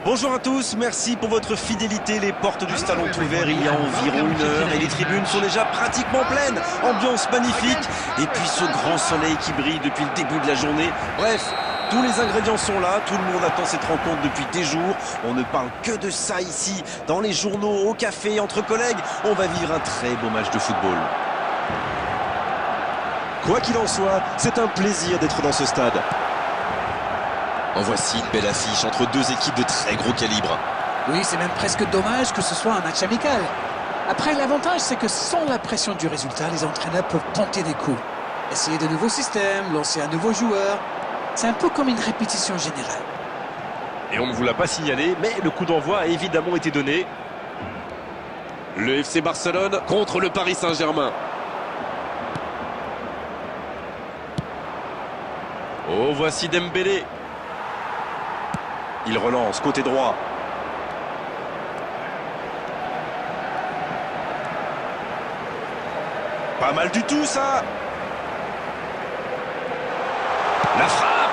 Bonjour à tous, merci pour votre fidélité. Les portes du stade ont ouvert il y a environ une heure et les tribunes sont déjà pratiquement pleines. Ambiance magnifique et puis ce grand soleil qui brille depuis le début de la journée. Bref, tous les ingrédients sont là, tout le monde attend cette rencontre depuis des jours. On ne parle que de ça ici, dans les journaux, au café, entre collègues. On va vivre un très beau match de football. Quoi qu'il en soit, c'est un plaisir d'être dans ce stade. En voici une belle affiche entre deux équipes de très gros calibre. Oui, c'est même presque dommage que ce soit un match amical. Après, l'avantage, c'est que sans la pression du résultat, les entraîneurs peuvent tenter des coups. Essayer de nouveaux systèmes, lancer un nouveau joueur. C'est un peu comme une répétition générale. Et on ne vous l'a pas signalé, mais le coup d'envoi a évidemment été donné. Le FC Barcelone contre le Paris Saint-Germain. Oh, voici Dembélé. Il relance, côté droit. Pas mal du tout, ça. La frappe.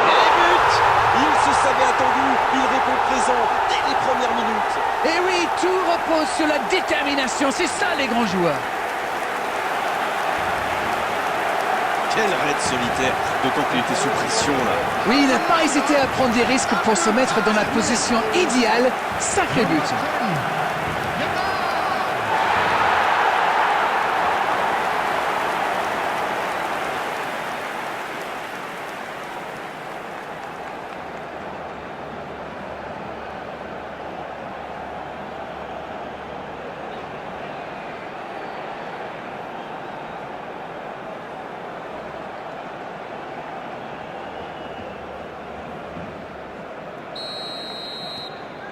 Et but. Il se savait attendu. Il répond présent dès les premières minutes. Et oui, tout repose sur la détermination. C'est ça, les grands joueurs. Quel raid solitaire, d'autant qu'il était sous pression, là. Oui, il n'a pas hésité à prendre des risques pour se mettre dans la position idéale. Sacré but.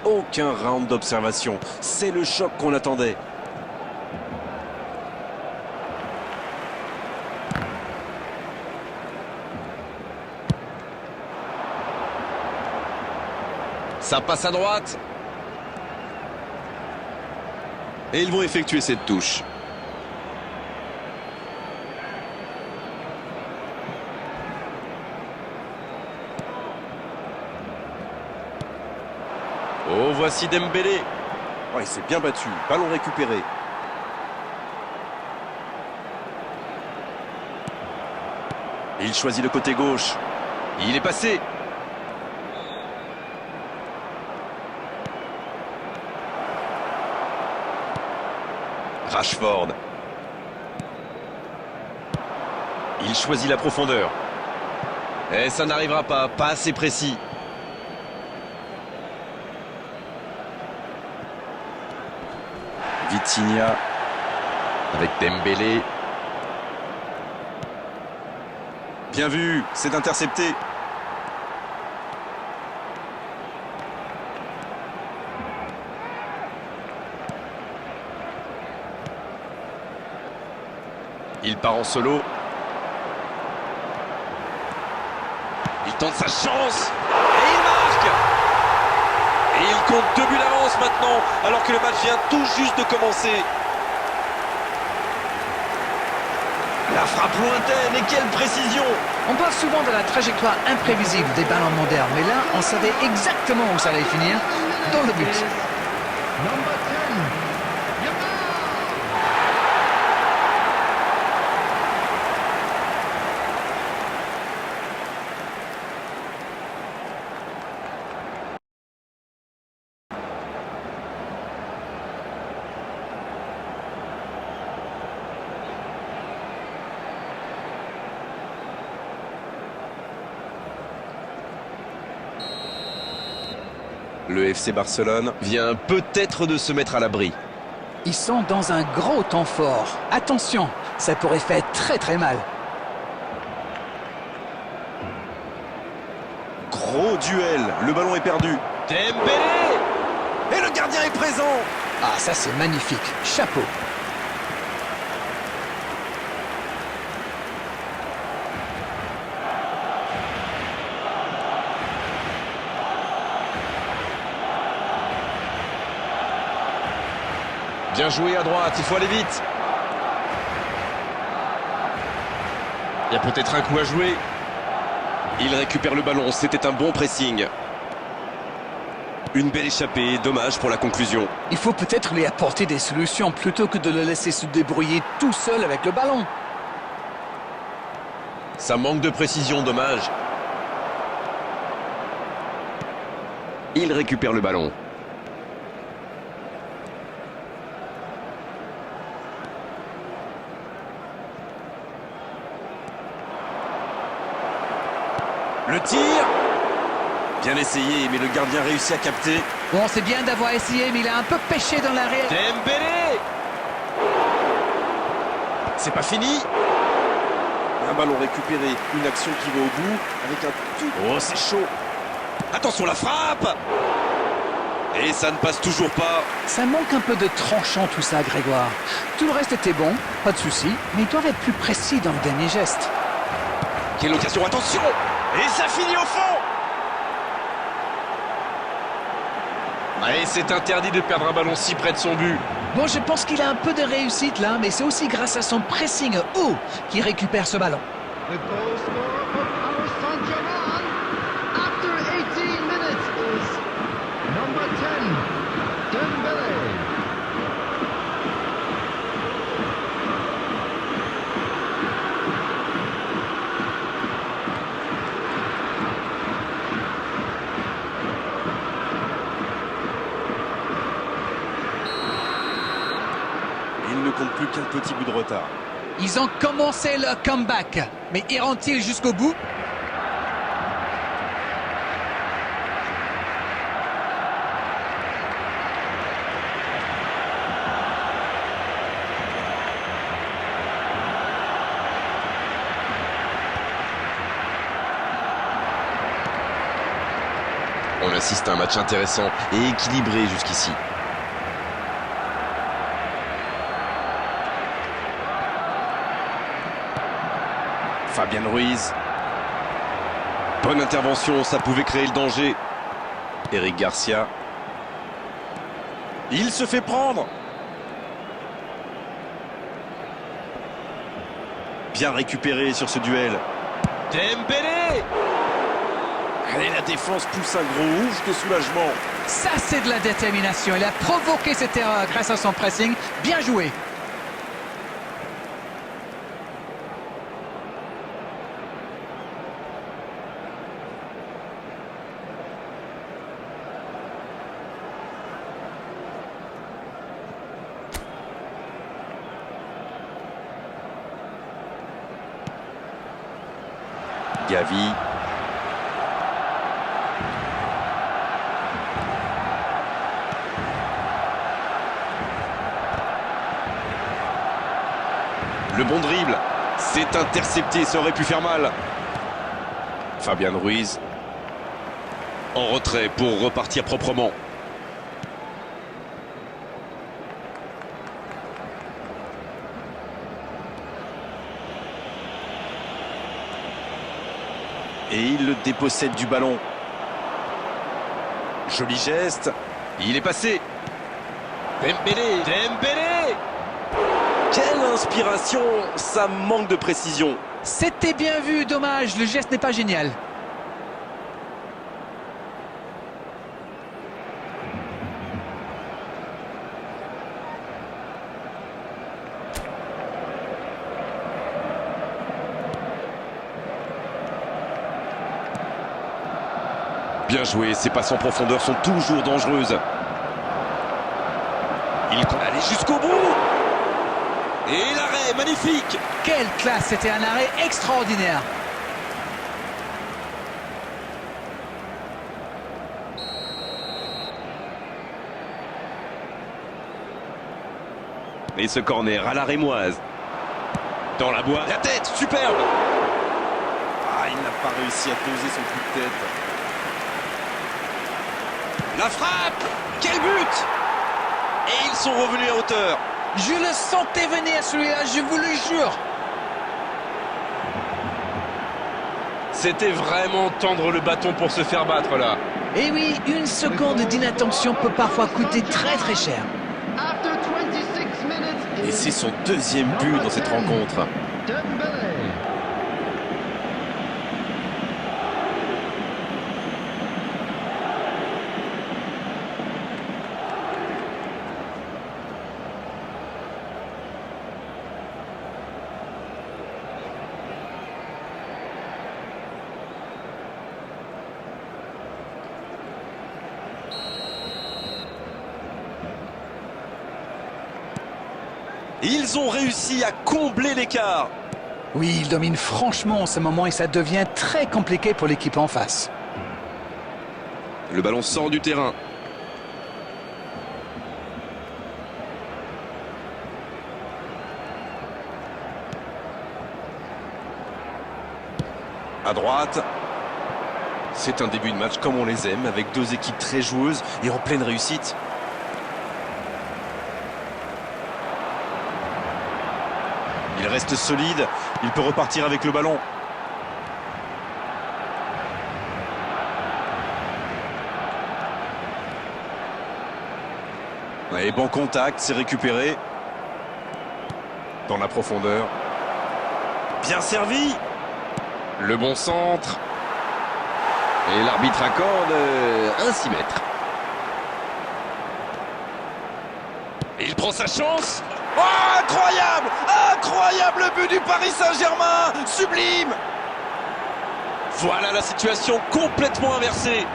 Aucun round d'observation. C'est le choc qu'on attendait. Ça passe à droite. Et ils vont effectuer cette touche. Oh, voici Dembélé. Oh, il s'est bien battu. Ballon récupéré. Il choisit le côté gauche. Il est passé. Rashford. Il choisit la profondeur. Et ça n'arrivera pas assez précis. Vitinha. Avec Dembélé. Bien vu, c'est intercepté. Il part en solo. Il tente sa chance. Et il marque. Et il compte 2 buts d'avance maintenant, alors que le match vient tout juste de commencer. La frappe lointaine et quelle précision! On parle souvent de la trajectoire imprévisible des ballons modernes, mais là, on savait exactement où ça allait finir, dans le but. Le FC Barcelone Vient peut-être de se mettre à l'abri. Ils sont dans un gros temps fort. Attention, ça pourrait faire très très mal. Gros duel, le ballon est perdu. Dembélé! Et le gardien est présent. Ah, ça c'est magnifique. Chapeau. Bien joué à droite, il faut aller vite. Il y a peut-être un coup à jouer. Il récupère le ballon, c'était un bon pressing. Une belle échappée, dommage pour la conclusion. Il faut peut-être lui apporter des solutions plutôt que de le laisser se débrouiller tout seul avec le ballon. Ça manque de précision, dommage. Il récupère le ballon. Le tir. Bien essayé, mais le gardien réussit à capter. Bon, c'est bien d'avoir essayé, mais il a un peu pêché dans l'arrêt. Dembélé! C'est pas fini. Un ballon récupéré, une action qui va au bout avec un tout... Oh, c'est chaud. Attention, la frappe. Et ça ne passe toujours pas. Ça manque un peu de tranchant tout ça, Grégoire. Tout le reste était bon, pas de souci, mais il doit être plus précis dans le dernier geste. Quelle occasion, attention. Et ça finit au fond. Et c'est interdit de perdre un ballon si près de son but. Bon, je pense qu'il a un peu de réussite là, mais c'est aussi grâce à son pressing haut qu'il récupère ce ballon. The goal scorer for Paris Saint-Germain after 18 minutes is number 10, Dembélé. Il ne compte plus qu'un petit but de retard. Ils ont commencé leur comeback, mais iront-ils jusqu'au bout? On assiste à un match intéressant et équilibré jusqu'ici. Fabien Ruiz. Bonne intervention, ça pouvait créer le danger. Eric Garcia. Il se fait prendre. Bien récupéré sur ce duel. Dembélé! Allez, la défense pousse un gros ouf de soulagement. Ça, c'est de la détermination. Il a provoqué cette erreur grâce à son pressing. Bien joué. Gavi. Le bon dribble. C'est intercepté, ça aurait pu faire mal. Fabien Ruiz. En retrait pour repartir proprement. Et il le dépossède du ballon. Joli geste. Il est passé. Dembélé! Dembélé! Quelle inspiration. Ça manque de précision. C'était bien vu, dommage. Le geste n'est pas génial. Bien joué, ses passes en profondeur sont toujours dangereuses. Il compte aller jusqu'au bout. Et l'arrêt, magnifique. Quelle classe, c'était un arrêt extraordinaire. Et ce corner à la rémoise. Dans la boîte. La tête, superbe. Ah, il n'a pas réussi à poser son coup de tête. La frappe. Quel but. Et ils sont revenus à hauteur. Je le sentais venir celui-là, je vous le jure. C'était vraiment tendre le bâton pour se faire battre là. Et oui, une seconde d'inattention peut parfois coûter très très cher. After 26 minutes Et is c'est son deuxième but dans cette rencontre. Dembélé. Ils ont réussi à combler l'écart. Oui, il domine franchement en ce moment et ça devient très compliqué pour l'équipe en face. Le ballon sort du terrain. À droite. C'est un début de match comme on les aime, avec deux équipes très joueuses et en pleine réussite. Il reste solide, il peut repartir avec le ballon. Et bon contact, c'est récupéré. Dans la profondeur. Bien servi. Le bon centre. Et l'arbitre accorde un 6 mètres. Et il prend sa chance. Oh, incroyable! Incroyable but du Paris Saint-Germain! Sublime! Voilà la situation complètement inversée.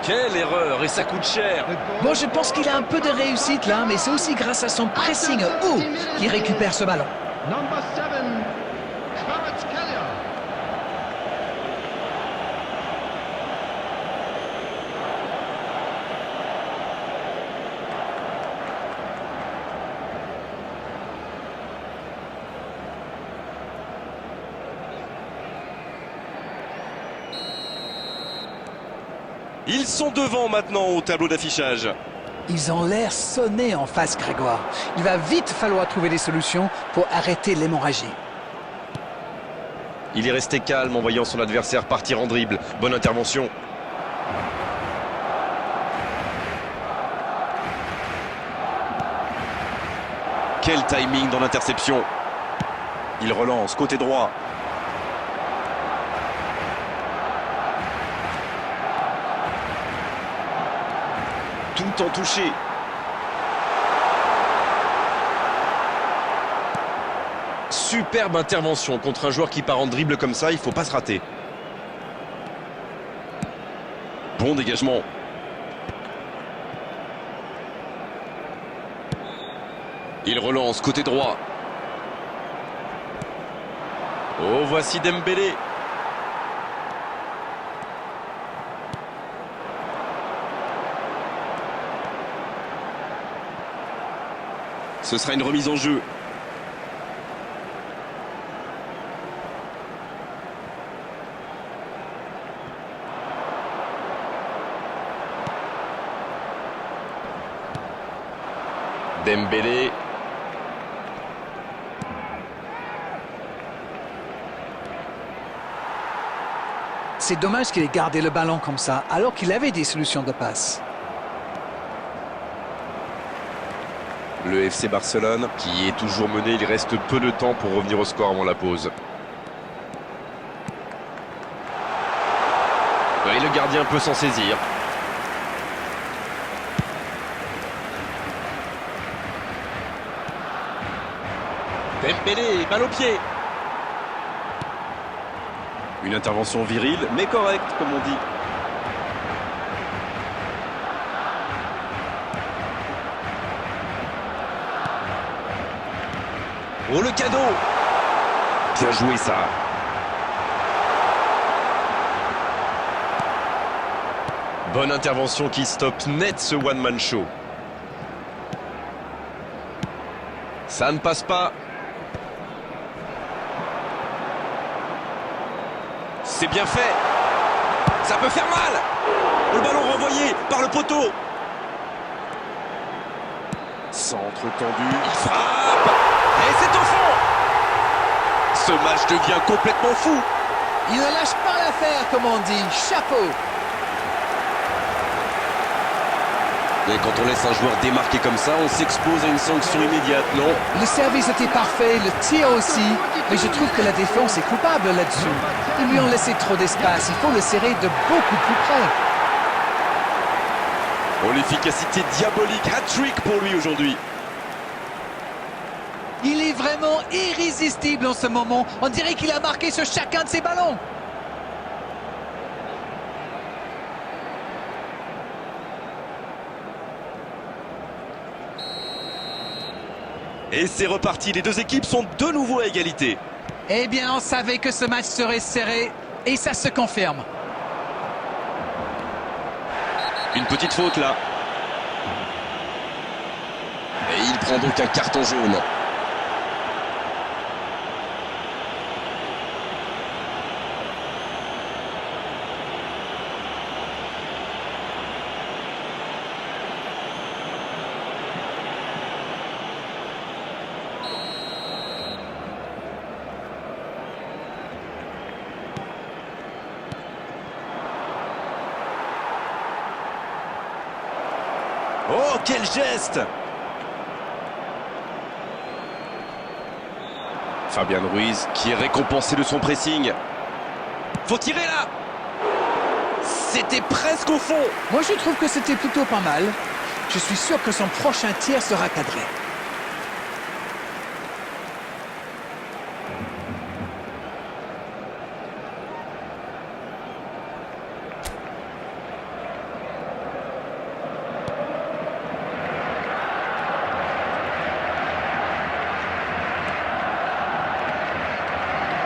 Quelle erreur, et ça coûte cher. Bon, je pense qu'il a un peu de réussite là, mais c'est aussi grâce à son pressing haut qu'il récupère ce ballon. Number 7, Kvaratskhelia. Ils sont devant maintenant au tableau d'affichage. Ils ont l'air sonnés en face, Grégoire. Il va vite falloir trouver des solutions pour arrêter l'hémorragie. Il est resté calme en voyant son adversaire partir en dribble. Bonne intervention. Quel timing dans l'interception. Il relance côté droit. Tout en touché. Superbe intervention contre un joueur qui part en dribble comme ça, il faut pas se rater. Bon dégagement. Il relance côté droit. Oh, voici Dembélé. Ce sera une remise en jeu. Dembélé. C'est dommage qu'il ait gardé le ballon comme ça, alors qu'il avait des solutions de passe. Le FC Barcelone Qui est toujours mené, il reste peu de temps pour revenir au score avant la pause. Et le gardien peut s'en saisir. Dembélé, balle au pied. Une intervention virile, mais correcte, comme on dit. Oh, le cadeau. Bien joué, ça. Bonne intervention qui stoppe net ce one-man show. Ça ne passe pas. C'est bien fait. Ça peut faire mal. Le ballon renvoyé par le poteau. Centre tendu. Il frappe. Et c'est au fond. Ce match devient complètement fou. Il ne lâche pas l'affaire, comme on dit. Chapeau! Et quand on laisse un joueur démarquer comme ça, on s'expose à une sanction immédiate, non? Le service était parfait, le tir aussi, mais je trouve que la défense est coupable là-dessus. Ils lui ont laissé trop d'espace, il faut le serrer de beaucoup plus près. Oh, l'efficacité diabolique, hat-trick pour lui aujourd'hui. Il est vraiment irrésistible en ce moment, on dirait qu'il a marqué sur chacun de ses ballons. Et c'est reparti, les deux équipes sont de nouveau à égalité. Eh bien, on savait que ce match serait serré et ça se confirme. Une petite faute là. Et il prend donc un carton jaune. Oh, quel geste! Fabian Ruiz qui est récompensé de son pressing. Faut tirer là! C'était presque au fond! Moi, je trouve que c'était plutôt pas mal. Je suis sûr que son prochain tir sera cadré.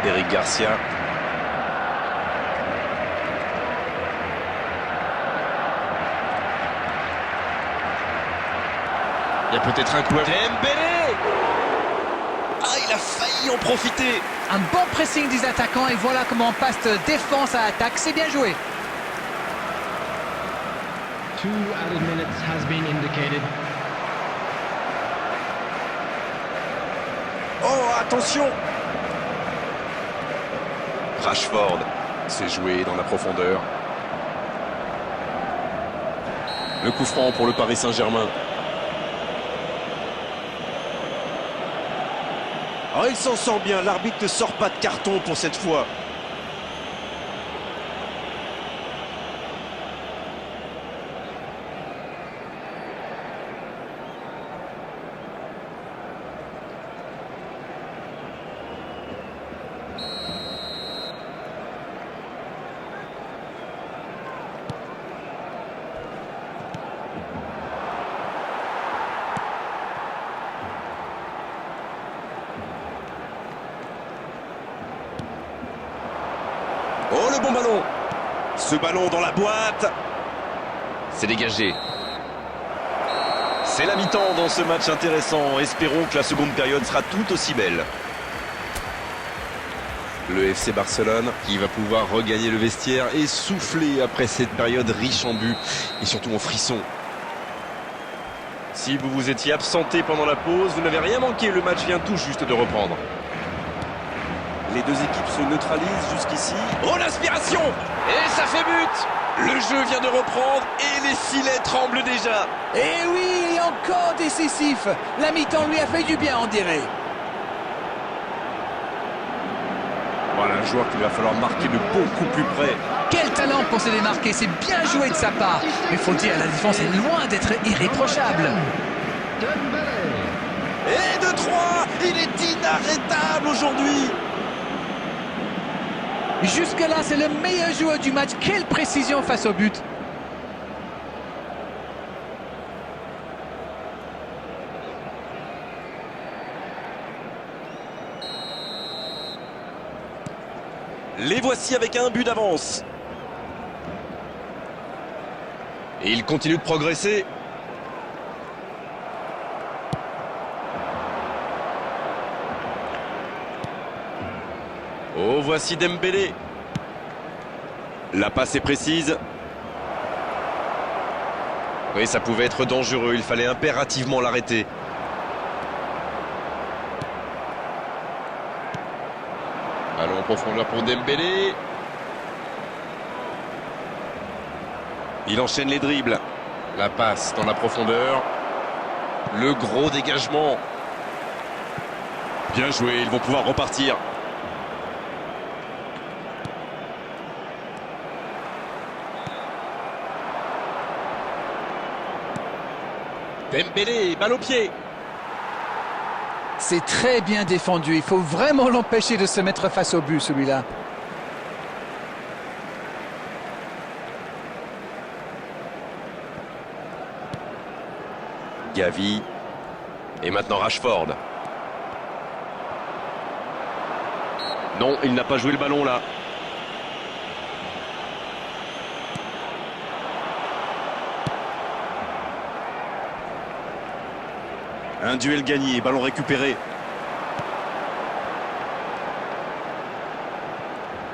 Eric Garcia. Il y a peut-être un coup à Dembélé. Ah, il a failli en profiter. Un bon pressing des attaquants et voilà comment on passe de défense à attaque. C'est bien joué. 2 added minutes has been indicated. Oh, attention! Rashford s'est joué dans la profondeur. Le coup franc pour le Paris Saint-Germain. Oh, il s'en sort bien. L'arbitre ne sort pas de carton pour cette fois. Oh, le bon ballon. Ce ballon dans la boîte. C'est dégagé. C'est la mi-temps dans ce match intéressant. Espérons que la seconde période sera tout aussi belle. Le FC Barcelone qui va pouvoir regagner le vestiaire et souffler après cette période riche en buts et surtout en frissons. Si vous vous étiez absenté pendant la pause, vous n'avez rien manqué. Le match vient tout juste de reprendre. Les deux équipes se neutralisent jusqu'ici. Oh, l'aspiration! Et ça fait but! Le jeu vient de reprendre et les filets tremblent déjà. Et oui, il est encore décisif. La mi-temps lui a fait du bien, on dirait. Voilà un joueur qu'il va falloir marquer de beaucoup plus près. Quel talent pour se démarquer, c'est bien joué de sa part. Il faut dire, la défense est loin d'être irréprochable. Dembélé. Et de 3, il est inarrêtable aujourd'hui. Jusque-là, c'est le meilleur joueur du match. Quelle précision face au but. Les voici avec un but d'avance. Et il continue de progresser. Oh, voici Dembélé. La passe est précise. Oui, ça pouvait être dangereux. Il fallait impérativement l'arrêter. Allons en profondeur pour Dembélé. Il enchaîne les dribbles. La passe dans la profondeur. Le gros dégagement. Bien joué, ils vont pouvoir repartir. Dembélé, balle au pied. C'est très bien défendu. Il faut vraiment l'empêcher de se mettre face au but, celui-là. Gavi. Et maintenant Rashford. Non, il n'a pas joué le ballon là. Un duel gagné, ballon récupéré.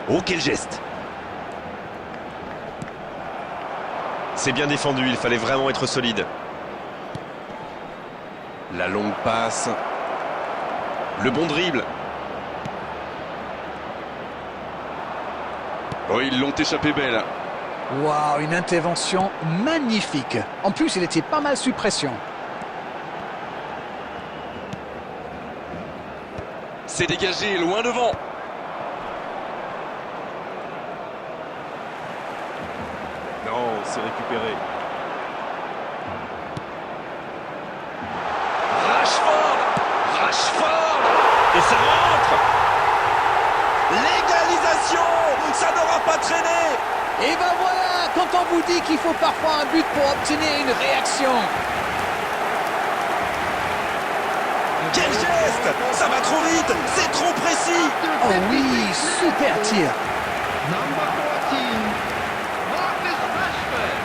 Oh, quel geste! C'est bien défendu, il fallait vraiment être solide. La longue passe. Le bon dribble. Oh, ils l'ont échappé belle. Waouh, une intervention magnifique. En plus, il était pas mal sous pression. C'est dégagé, loin devant. Non, c'est récupéré. Rashford. Et ça rentre. L'égalisation! Ça n'aura pas traîné! Et ben voilà, quand on vous dit qu'il faut parfois un but pour obtenir une réaction. Quel geste! Ça va trop vite! C'est trop précis! Oh oui, super tir. Number 14, Marcus Rashford.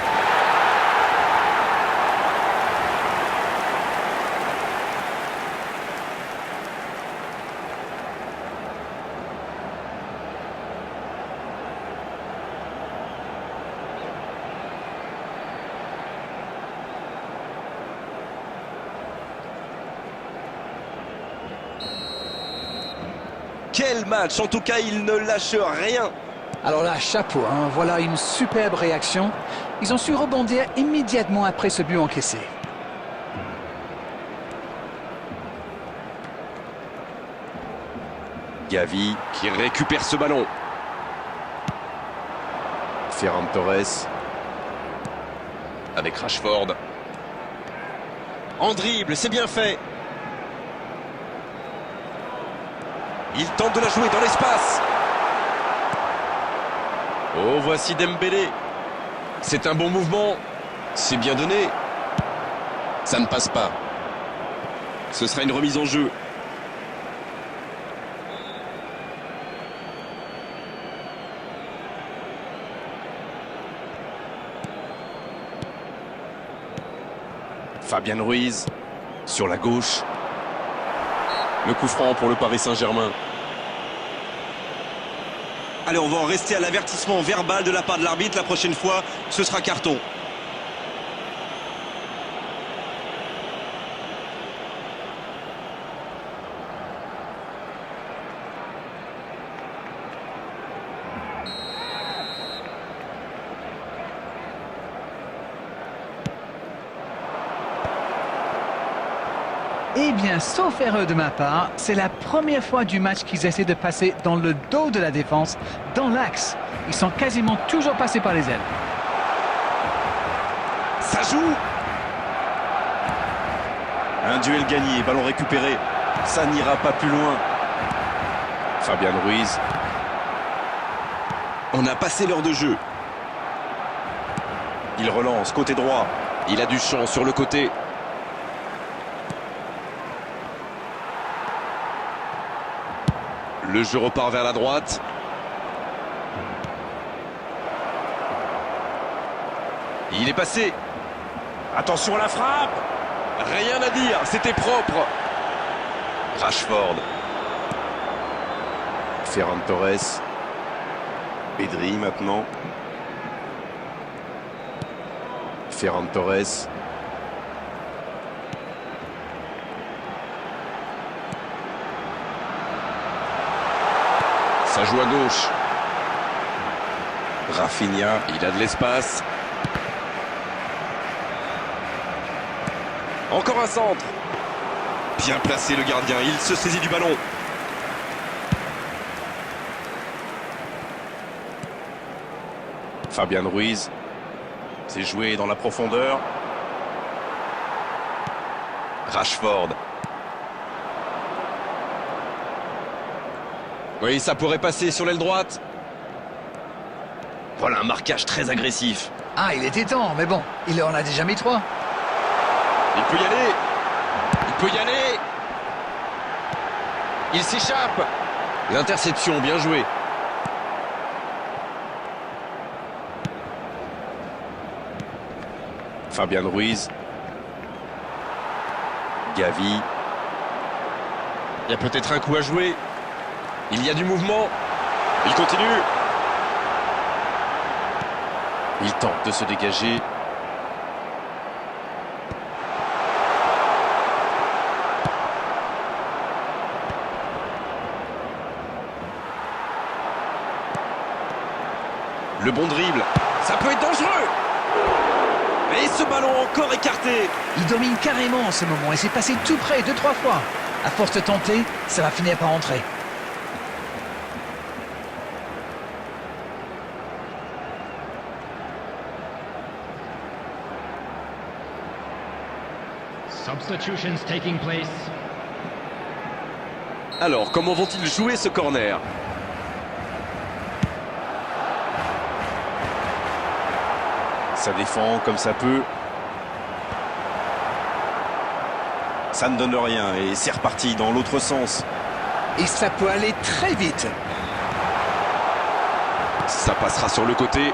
Quel match! En tout cas, il ne lâche rien. Alors là, chapeau, hein, voilà une superbe réaction. Ils ont su rebondir immédiatement après ce but encaissé. Gavi Qui récupère ce ballon. Ferran Torres. Avec Rashford. En dribble, c'est bien fait. Il tente de la jouer dans l'espace. Oh, voici Dembélé. C'est un bon mouvement. C'est bien donné. Ça ne passe pas. Ce sera une remise en jeu. Fabian Ruiz sur la gauche. Le coup franc pour le Paris Saint-Germain. Allez, on va en rester à l'avertissement verbal de la part de l'arbitre. La prochaine fois, ce sera carton. Eh bien, sauf erreur de ma part, c'est la première fois du match qu'ils essaient de passer dans le dos de la défense, dans l'axe. Ils sont quasiment toujours passés par les ailes. Ça joue. Un duel gagné, ballon récupéré. Ça n'ira pas plus loin. Fabian Ruiz. On a passé l'heure de jeu. Il relance, côté droit. Il a du champ sur le côté. Le jeu repart vers la droite. Il est passé. Attention à la frappe. Rien à dire, c'était propre. Rashford. Ferran Torres. Pedri maintenant. Ferran Torres. Ça joue à gauche. Rafinha. Il a de l'espace. Encore un centre. Bien placé le gardien, il se saisit du ballon. Fabian Ruiz. C'est joué dans la profondeur. Rashford. Oui, ça pourrait passer sur l'aile droite. Voilà un marquage très agressif. Ah, il était temps, mais bon, il en a déjà mis 3. Il peut y aller. Il peut y aller. Il s'échappe. L'interception, bien joué. Fabian Ruiz. Gavi. Il y a peut-être un coup à jouer. Il y a du mouvement. Il continue. Il tente de se dégager. Le bon dribble. Ça peut être dangereux. Et ce ballon encore écarté. Il domine carrément en ce moment et c'est passé tout près 2-3 fois. À force de tenter, ça va finir par rentrer. Substitutions taking place. Alors, comment vont-ils jouer ce corner? Ça défend comme ça peut. Ça ne donne rien et c'est reparti dans l'autre sens. Et ça peut aller très vite. Ça passera sur le côté.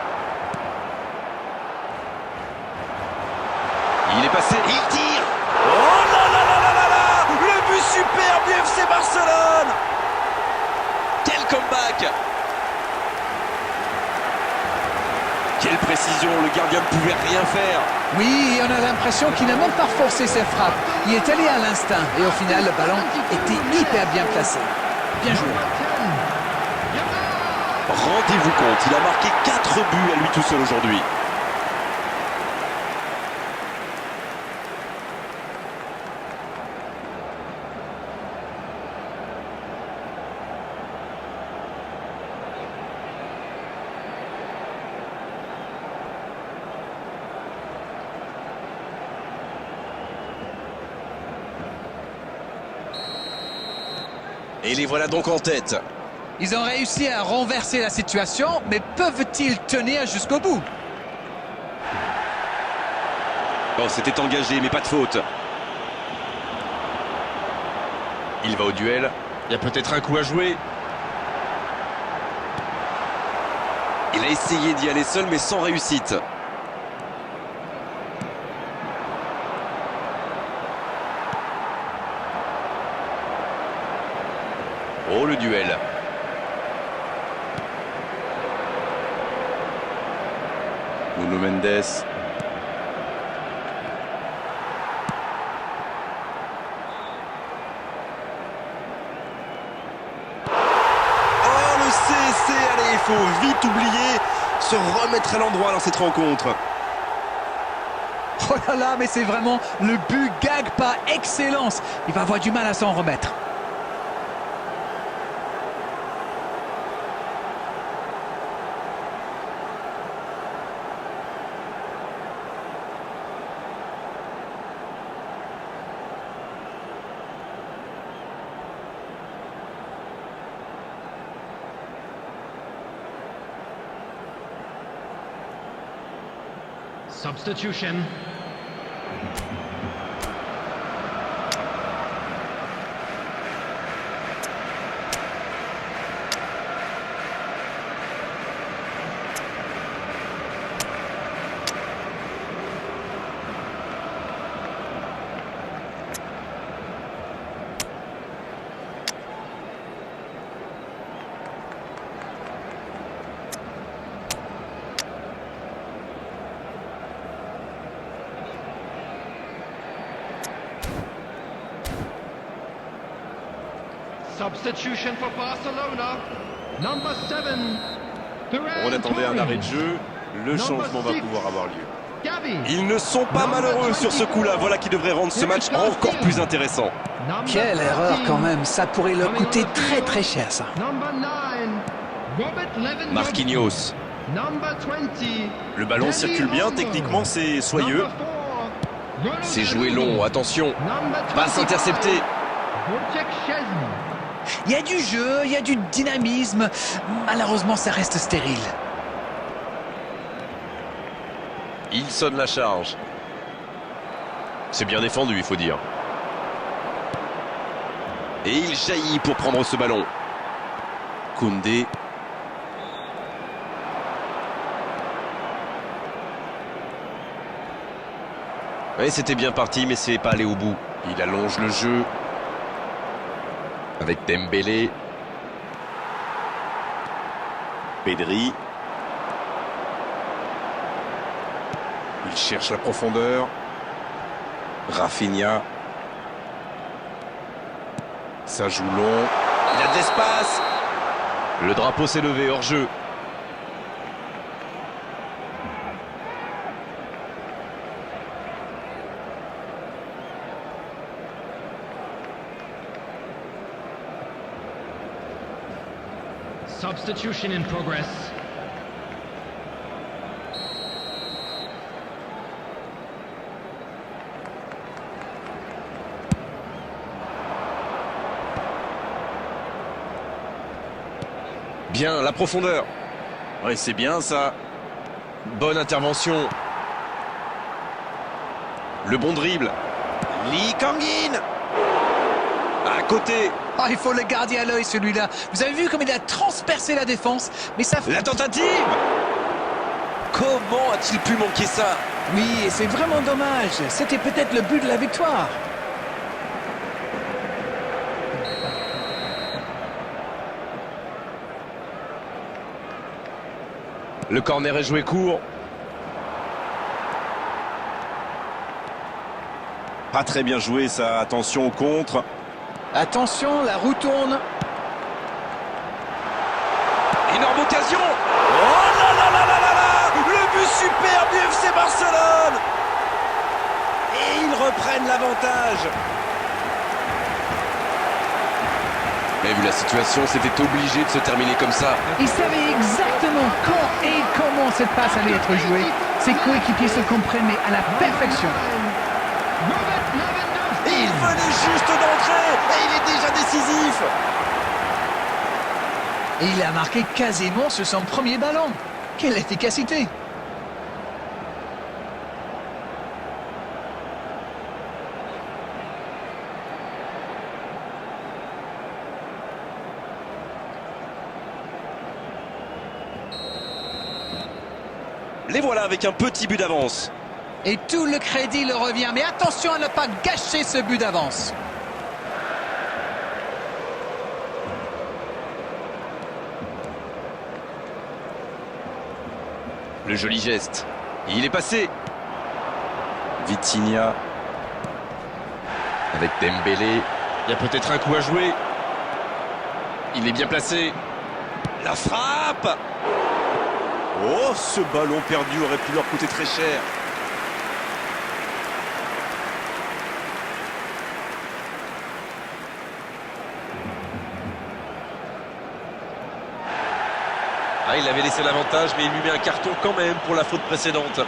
Il est passé, il tire. Oh là là là là là là! Le but superbe du FC Barcelone! Quel comeback! Quelle précision, le gardien ne pouvait rien faire. Oui, et on a l'impression qu'il n'a même pas forcé ses frappes. Il est allé à l'instinct et au final, le ballon était hyper bien placé. Bien joué. Rendez-vous compte, il a marqué 4 buts à lui tout seul aujourd'hui. Et les voilà donc en tête. Ils ont réussi à renverser la situation, mais peuvent-ils tenir jusqu'au bout? Oh, c'était engagé, mais pas de faute. Il va au duel. Il y a peut-être un coup à jouer. Il a essayé d'y aller seul, mais sans réussite. Oh, le duel. Nuno Mendes. Oh, le CSC, allez, il faut vite oublier, se remettre à l'endroit dans cette rencontre. Oh là là, mais c'est vraiment le but gag par excellence. Il va avoir du mal à s'en remettre. Substitution. Substitution for Barcelona. Number 7. On attendait un arrêt de jeu, le changement va pouvoir avoir lieu. Gavi. Ils ne sont pas malheureux sur ce coup-là, voilà qui devrait rendre ce match encore plus intéressant. Quelle erreur quand même, ça pourrait leur coûter très très cher ça. Number 9. Robert Lewandowski. Marquinhos. Number 20. Le ballon circule bien, techniquement c'est soyeux. C'est joué long, attention. Passe interceptée. Wojciech Szczesny. Il y a du jeu, il y a du dynamisme. Malheureusement, ça reste stérile. Il sonne la charge. C'est bien défendu, il faut dire. Et il jaillit pour prendre ce ballon. Koundé. Oui, c'était bien parti, mais c'est pas allé au bout. Il allonge le jeu. Avec Dembélé. Pedri. Il cherche la profondeur. Rafinha. Ça joue long. Il y a de l'espace. Le drapeau s'est levé hors jeu. Substitution in progress. Bien, la profondeur. Ouais, c'est bien ça. Bonne intervention. Le bon dribble. Lee Kangin. À côté. Ah, il faut le garder à l'œil celui-là. Vous avez vu comme il a transpercé la défense, mais ça... La tentative. Comment a-t-il pu manquer ça? Oui, et c'est vraiment dommage. C'était peut-être le but de la victoire. Le corner est joué court. Pas très bien joué ça. Attention au contre. Attention, la roue tourne. Énorme occasion. Oh là là là là là là. Le but super du FC Barcelone. Et ils reprennent l'avantage. Mais vu la situation, c'était obligé de se terminer comme ça. Il savait exactement quand et comment cette passe allait être jouée. Ses coéquipiers se comprenaient à la perfection. Robert Et il Lewandowski. venait juste d'entrer. Et il est déjà décisif. Et il a marqué quasiment sur son premier ballon. Quelle efficacité! Les voilà avec un petit but d'avance. Et tout le crédit leur revient. Mais attention à ne pas gâcher ce but d'avance. Le joli geste. Il est passé. Vitinha. Avec Dembélé. Il y a peut-être un coup à jouer. Il est bien placé. La frappe. Oh, ce ballon perdu aurait pu leur coûter très cher. Ah, il avait laissé l'avantage, mais il lui met un carton quand même pour la faute précédente.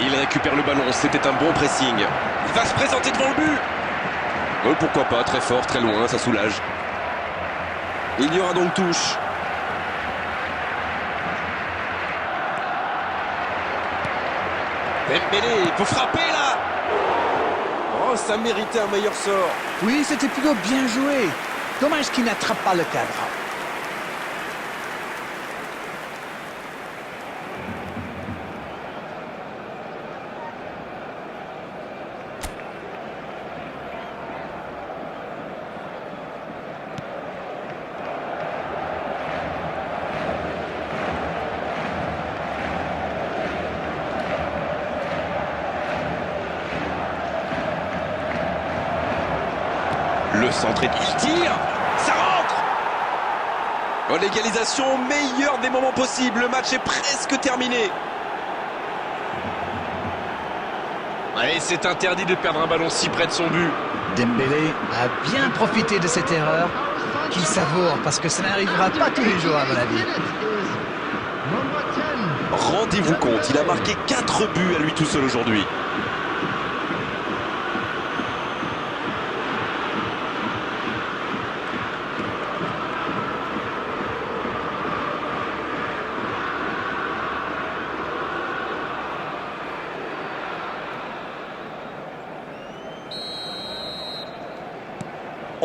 Il récupère le ballon, c'était un bon pressing. Il va se présenter devant le but. Pourquoi pas, très fort, très loin, ça soulage. Il y aura donc touche. Dembélé, il faut frapper là. Oh, ça méritait un meilleur sort. Oui, c'était plutôt bien joué. Dommage qu'il n'attrape pas le cadre. Le centre est... Il tire. Ça rentre. Oh, l'égalisation, meilleur des moments possibles. Le match est presque terminé. Et c'est interdit de perdre un ballon si près de son but. Dembélé a bien profité de cette erreur qu'il savoure parce que ça n'arrivera pas tous les jours à mon avis. Number 10. Rendez-vous compte, il a marqué 4 buts à lui tout seul aujourd'hui.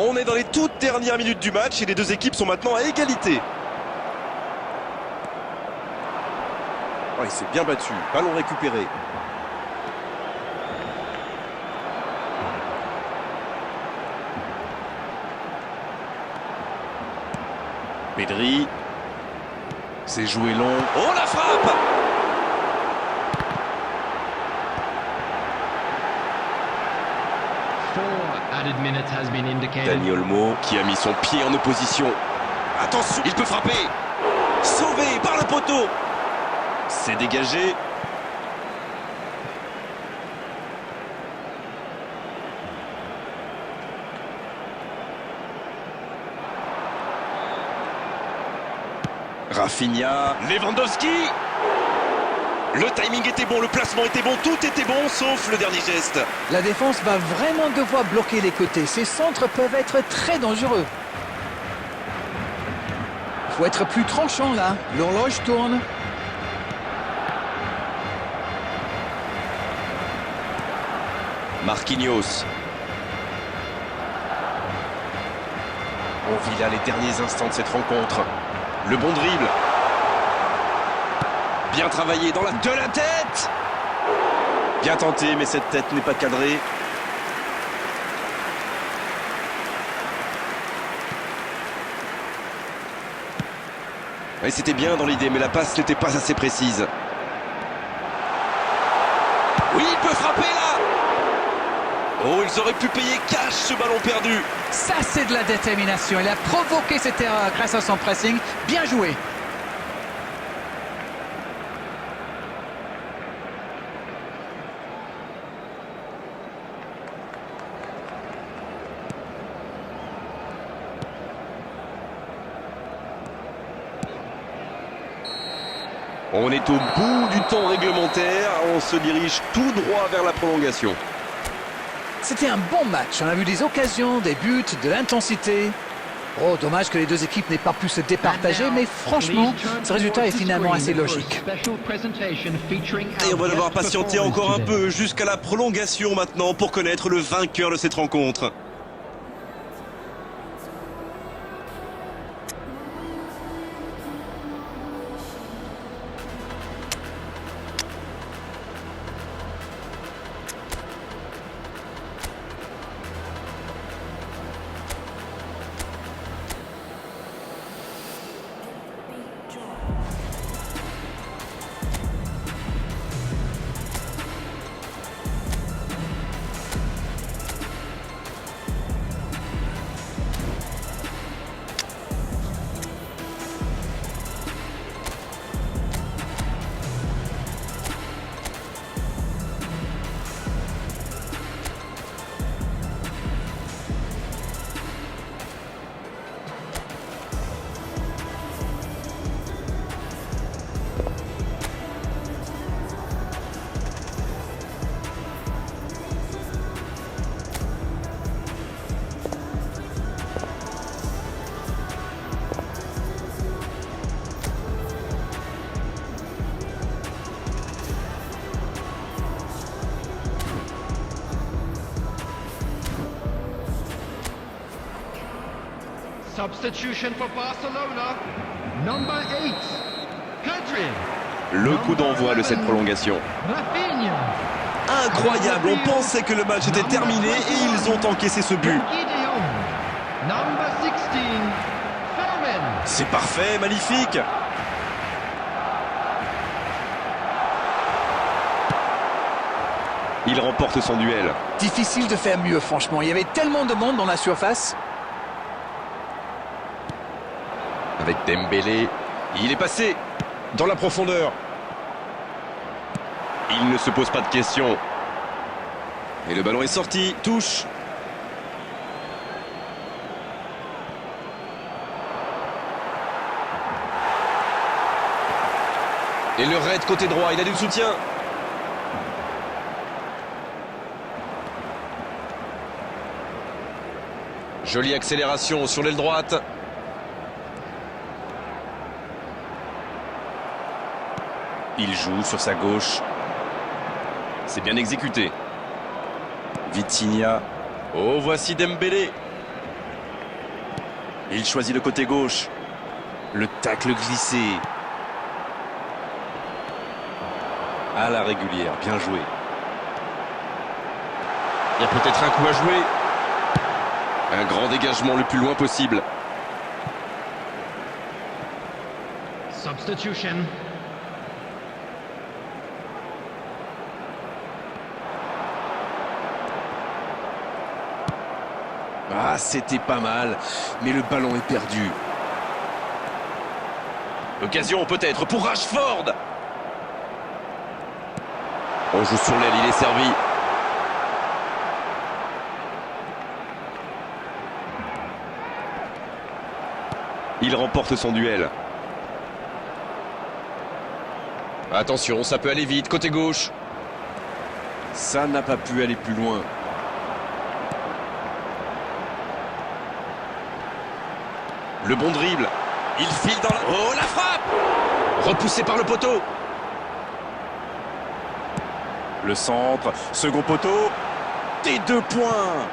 On est dans les toutes dernières minutes du match et les deux équipes sont maintenant à égalité. Oh, il s'est bien battu. Ballon récupéré. Pedri. C'est joué long. Oh, la frappe! 4 added minutes has been indicated. Dani Olmo. Qui a mis son pied en opposition. Attention, Il peut frapper. sauvé par le poteau. C'est dégagé. Rafinha. Lewandowski. Le timing était bon, le placement était bon, tout était bon, sauf le dernier geste. La défense va vraiment devoir bloquer les côtés. Ces centres peuvent être très dangereux. Il faut être plus tranchant là. L'horloge tourne. Marquinhos. On vit là les derniers instants de cette rencontre. Le bon dribble. Bien travaillé dans la... De la tête. Bien tenté, mais cette tête n'est pas cadrée. Oui, c'était bien dans l'idée, mais la passe n'était pas assez précise. Oui, il peut frapper là. Oh, ils auraient pu payer cash ce ballon perdu. Ça, c'est de la détermination. Il a provoqué cette erreur grâce à son pressing. Bien joué. On est au bout du temps réglementaire, on se dirige tout droit vers la prolongation. C'était un bon match. On a vu des occasions, des buts, de l'intensité. Oh, dommage que les deux équipes n'aient pas pu se départager, mais franchement, ce résultat est finalement assez logique. Et on va devoir patienter encore un peu jusqu'à la prolongation maintenant pour connaître le vainqueur de cette rencontre. Substitution for Barcelona. Number 8. Pedri. Le coup d'envoi de cette prolongation. Rafinha. Incroyable, on pensait que le match était terminé et ils ont encaissé ce but. Gideon. Number 16. Fermin. C'est parfait, magnifique. Il remporte son duel. Difficile de faire mieux, franchement. Il y avait tellement de monde dans la surface. Avec Dembélé, il est passé dans la profondeur. Il ne se pose pas de questions. Et le ballon est sorti, touche. Et le raid côté droit, il a du soutien. Jolie accélération sur l'aile droite. Il joue sur sa gauche. C'est bien exécuté. Vitinha. Oh, voici Dembélé. Il choisit le côté gauche. Le tacle glissé. À la régulière, bien joué. Il y a peut-être un coup à jouer. Un grand dégagement le plus loin possible. Substitution. Ah, c'était pas mal, mais le ballon est perdu. Occasion peut-être pour Rashford. On joue sur l'aile, il est servi. Il remporte son duel. Attention, ça peut aller vite, côté gauche. Ça n'a pas pu aller plus loin. Le bon dribble. Il file dans la... Oh, la frappe! Repoussé par le poteau. Le centre, second poteau. Des 2 points.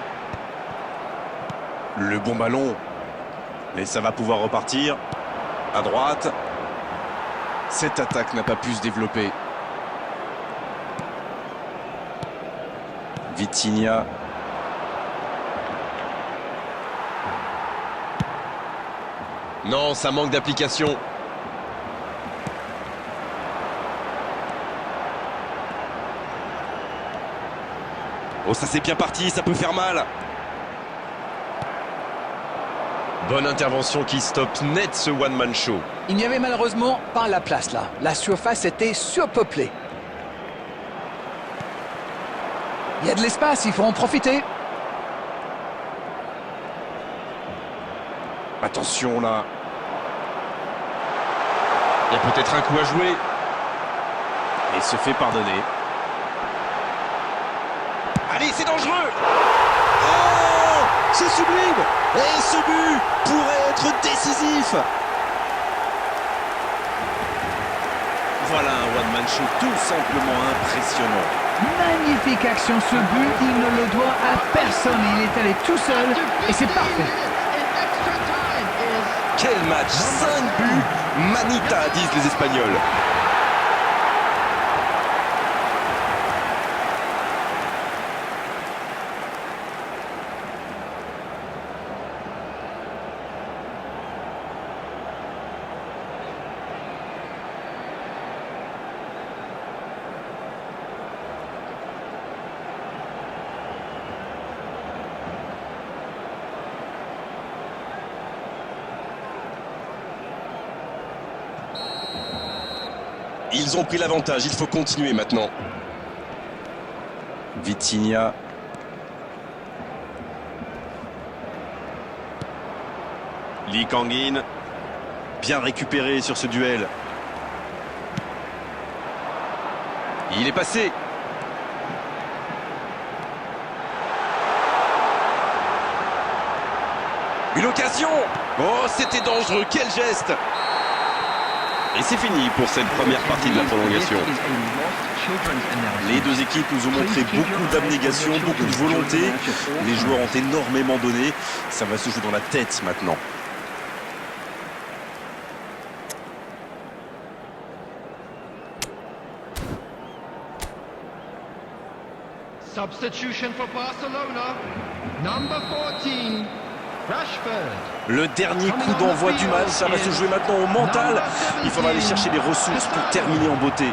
Le bon ballon. Et ça va pouvoir repartir. À droite. Cette attaque n'a pas pu se développer. Vitinha. Non, ça manque d'application. Oh, ça c'est bien parti, ça peut faire mal. Bonne intervention qui stoppe net ce one-man show. Il n'y avait malheureusement pas la place là. La surface était surpeuplée. Il y a de l'espace, il faut en profiter. Attention là. Il y a peut-être un coup à jouer. Et se fait pardonner. Allez, c'est dangereux. Oh, c'est sublime. Et ce but pourrait être décisif. Voilà un one-man show tout simplement impressionnant. Magnifique action, ce but, il ne le doit à personne. Il est allé tout seul et c'est parfait. In extra time is Quel match, 5 buts. Manita, disent les Espagnols. Ils ont pris l'avantage, il faut continuer maintenant. Vitinha. Lee Kang-in. Bien récupéré sur ce duel. Il est passé. Une occasion. Oh, c'était dangereux, quel geste. Et c'est fini pour cette première partie de la prolongation. Les deux équipes nous ont montré beaucoup d'abnégation, beaucoup de volonté. Les joueurs ont énormément donné. Ça va se jouer dans la tête maintenant. substitution for Barcelona. Number 14, Rashford. Le dernier coup d'envoi du match, ça va se jouer maintenant au mental. Il faudra aller chercher les ressources pour terminer en beauté.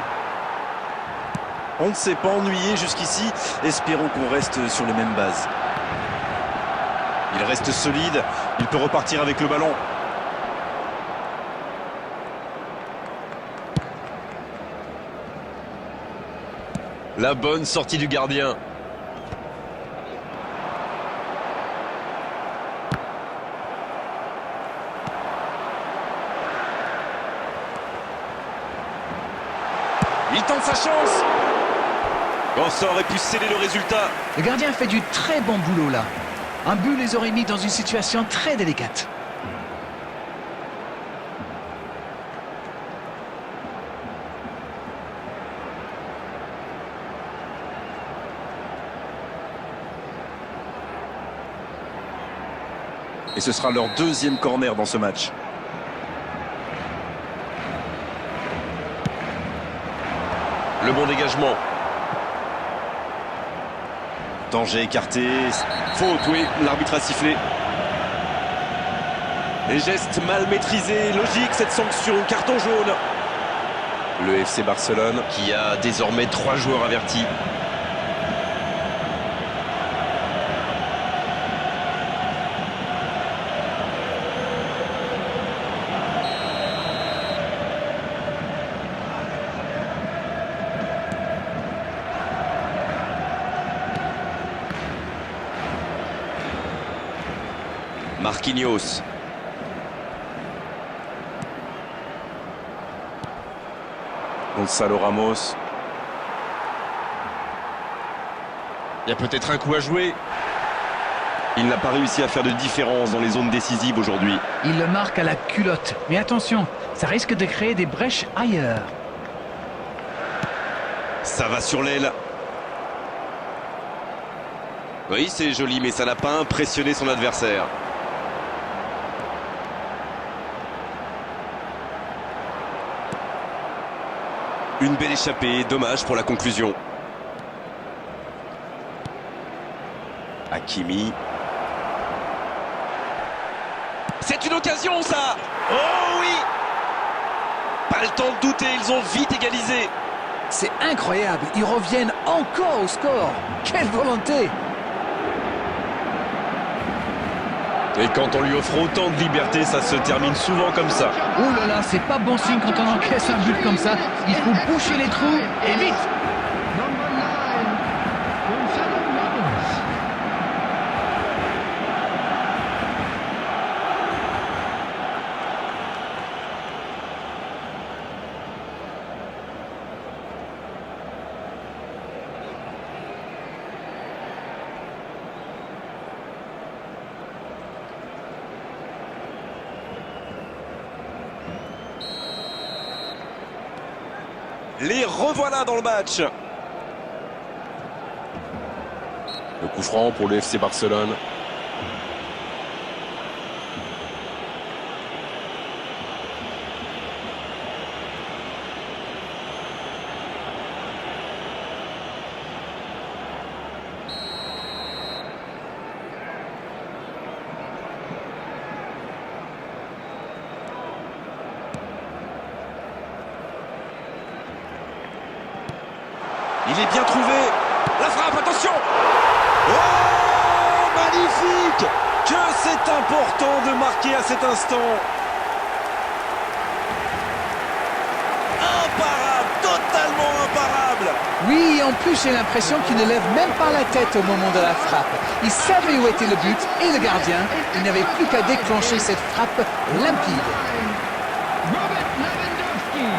On ne s'est pas ennuyé jusqu'ici. Espérons qu'on reste sur les mêmes bases. Il reste solide. Il peut repartir avec le ballon. La bonne sortie du gardien. Il tente sa chance. Oh, ça aurait pu sceller le résultat. Le gardien fait du très bon boulot là. Un but les aurait mis dans une situation très délicate. Et ce sera leur deuxième corner dans ce match. Le bon dégagement. Danger écarté. Faute, oui. L'arbitre a sifflé. Les gestes mal maîtrisés. Logique cette sanction. Carton jaune. Le FC Barcelone Qui a désormais 3 joueurs avertis. Marquinhos. Gonzalo Ramos. Il y a peut-être un coup à jouer. Il n'a pas réussi à faire de différence dans les zones décisives aujourd'hui. Il le marque à la culotte. Mais attention, ça risque de créer des brèches ailleurs. Ça va sur l'aile. Oui, c'est joli, mais ça n'a pas impressionné son adversaire. Une belle échappée, dommage pour la conclusion. Hakimi. C'est une occasion, ça! Oh oui! Pas le temps de douter, ils ont vite égalisé. C'est incroyable, ils reviennent encore au score. Quelle volonté! Et quand on lui offre autant de liberté, ça se termine souvent comme ça. Oh là là, c'est pas bon signe quand on encaisse un but comme ça. Il faut boucher les trous et vite. Number 9, Gonzalo Ramos. Les revoilà dans le match. Le coup franc pour le FC Barcelone. Il est bien trouvé. La frappe, attention! Oh, magnifique! Que c'est important de marquer à cet instant. Imparable, totalement imparable. Oui, en plus j'ai l'impression qu'il ne lève même pas la tête au moment de la frappe. Il savait où était le but et le gardien. Il n'avait plus qu'à déclencher cette frappe limpide. Robert Lewandowski.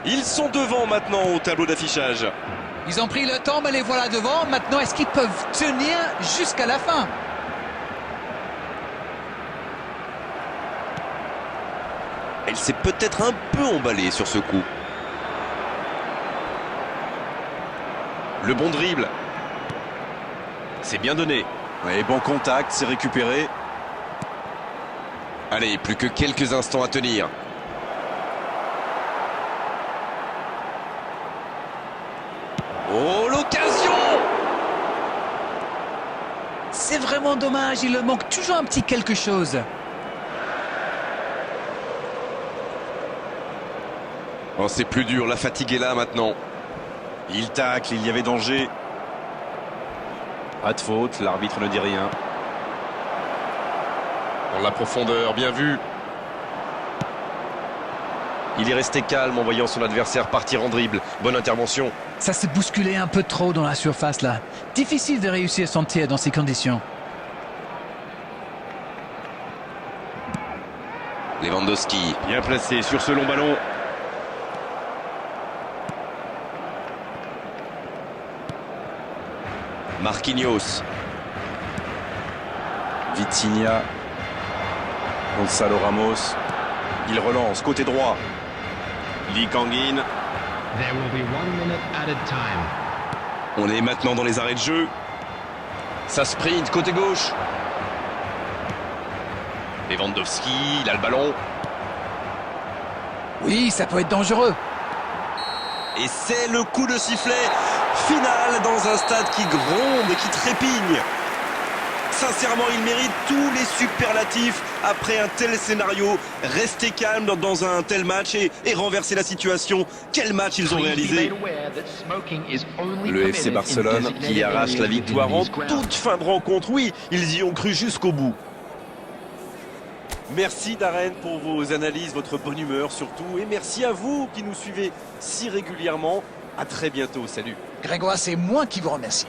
Ils sont devant maintenant au tableau d'affichage. Ils ont pris le temps, mais les voilà devant. Maintenant, est-ce qu'ils peuvent tenir jusqu'à la fin? Elle s'est peut-être un peu emballée sur ce coup. Le bon dribble. C'est bien donné. Ouais, bon contact, c'est récupéré. Allez, plus que quelques instants à tenir. Oh, l'occasion! C'est vraiment dommage, il leur manque toujours un petit quelque chose. Oh, c'est plus dur, la fatigue est là maintenant. Il tacle, il y avait danger. Pas de faute, l'arbitre ne dit rien. Dans la profondeur, bien vu. Il est resté calme en voyant son adversaire partir en dribble. Bonne intervention. Ça s'est bousculé un peu trop dans la surface là. Difficile de réussir son tir dans ces conditions. Lewandowski. Bien placé sur ce long ballon. Marquinhos. Vitinha. Gonzalo Ramos. Il relance côté droit. Lee Kangin. There will be 1 minute added time. On est maintenant dans les arrêts de jeu. Ça sprint côté gauche. Lewandowski, il a le ballon. Oui, ça peut être dangereux. Et c'est le coup de sifflet final dans un stade qui gronde et qui trépigne. Sincèrement, il mérite tous les superlatifs après un tel scénario. Rester calme dans un tel match et renverser la situation. Quel match ils ont réalisé. Le FC Barcelone qui arrache la victoire en toute fin de rencontre. Oui, ils y ont cru jusqu'au bout. Merci Darren pour vos analyses, votre bonne humeur surtout. Et merci à vous qui nous suivez si régulièrement. À très bientôt, salut. Grégoire, c'est moi qui vous remercie.